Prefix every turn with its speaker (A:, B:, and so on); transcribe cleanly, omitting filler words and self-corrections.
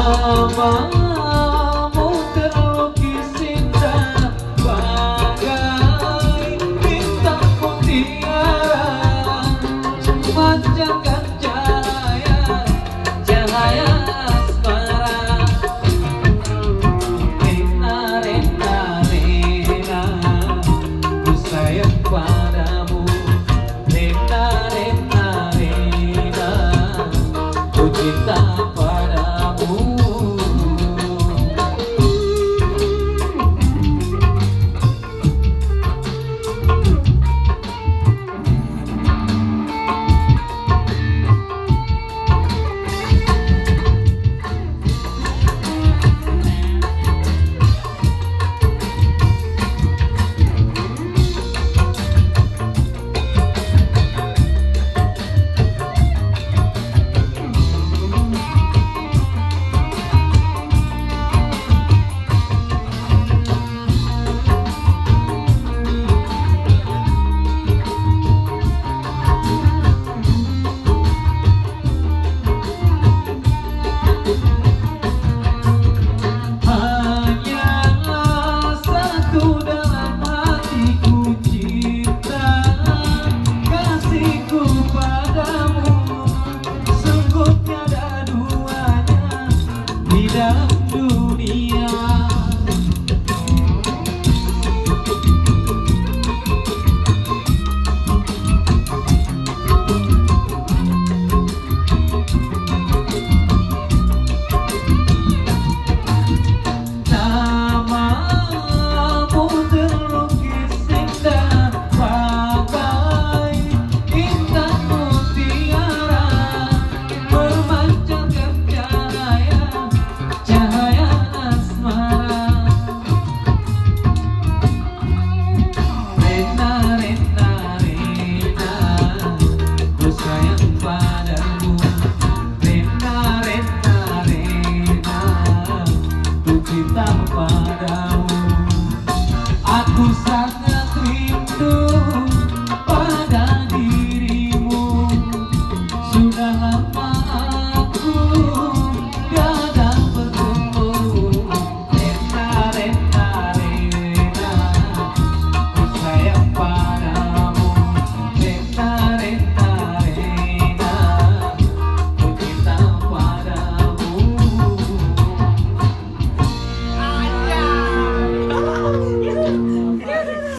A: Namamu terlukis indah bagai bintang mutiara, memancarkan cahaya asmara. Rena, Rena, Rena, ku sayang padamu. Rena, Rena, Rena, ku cinta padamu. Dalam dunia namamu terlukis indah bagai bintang mutiara, memancarkan cahaya asmara. Rena, Rena, Rena, ku sayang padamu. Rena, Rena, Rena, ku cinta padamu.